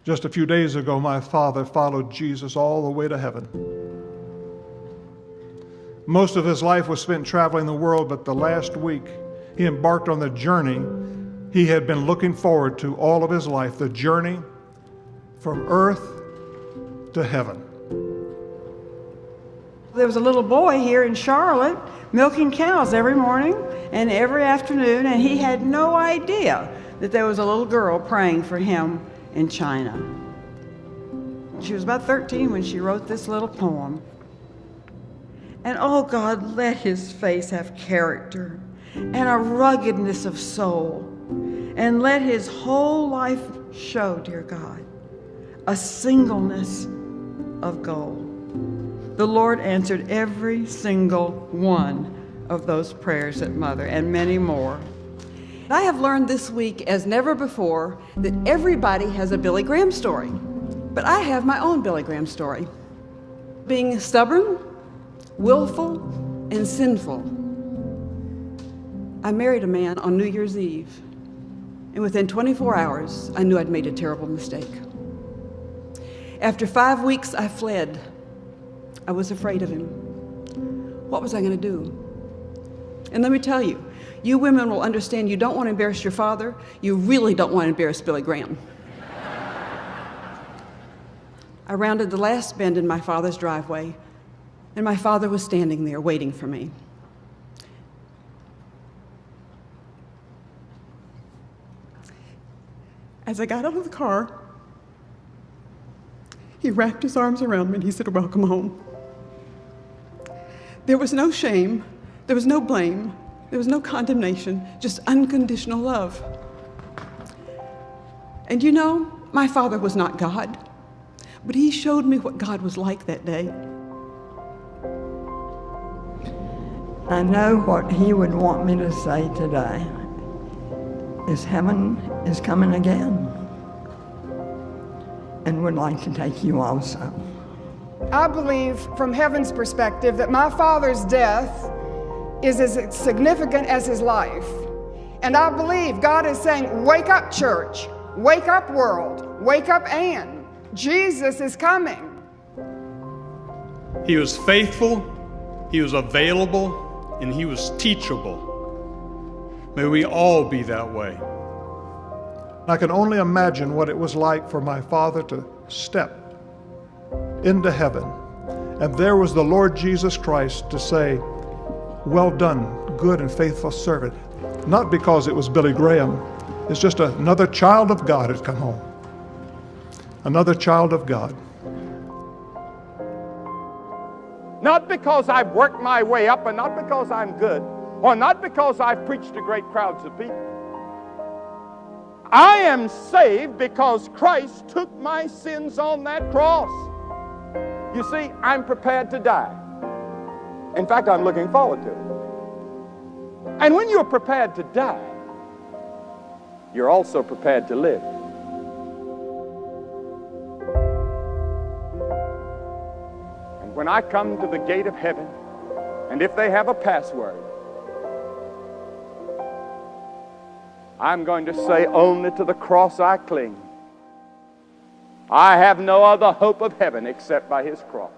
Just a few days ago, my father followed Jesus all the way to heaven. Most of his life was spent traveling the world, but the last week he embarked on the journey he had been looking forward to all of his life, the journey from earth to heaven. There was a little boy here in Charlotte milking cows every morning and every afternoon, and he had no idea that there was a little girl praying for him in China. She was about 13 when she wrote this little poem. And oh God, let his face have character and a ruggedness of soul, and let his whole life show, dear God, a singleness of gold. The Lord answered every single one of those prayers at Mother, and many more. I have learned this week, as never before, that everybody has a Billy Graham story. But I have my own Billy Graham story. Being stubborn, willful, and sinful. I married a man on New Year's Eve, and within 24 hours, I knew I'd made a terrible mistake. After 5 weeks, I fled. I was afraid of him. What was I going to do? And let me tell you, you women will understand you don't want to embarrass your father. You really don't want to embarrass Billy Graham. I rounded the last bend in my father's driveway, and my father was standing there waiting for me. As I got out of the car, he wrapped his arms around me and he said, "Welcome home." There was no shame, there was no blame, there was no condemnation, just unconditional love. And you know, my father was not God, but he showed me what God was like that day. I know what he would want me to say today is heaven is coming again and would like to take you also. I believe from heaven's perspective that my father's death is as significant as his life. And I believe God is saying, wake up, church. Wake up, world. Wake up, Ann. Jesus is coming. He was faithful, he was available, and he was teachable. May we all be that way. I can only imagine what it was like for my father to step into heaven, and there was the Lord Jesus Christ to say, "Well done, good and faithful servant." Not because it was Billy Graham, it's just another child of God had come home. Another child of God. Not because I've worked my way up, and not because I'm good, or not because I've preached to great crowds of people. I am saved because Christ took my sins on that cross. You see, I'm prepared to die. In fact, I'm looking forward to it. And when you're prepared to die, you're also prepared to live. And when I come to the gate of heaven, and if they have a password, I'm going to say, only to the cross I cling. I have no other hope of heaven except by his cross.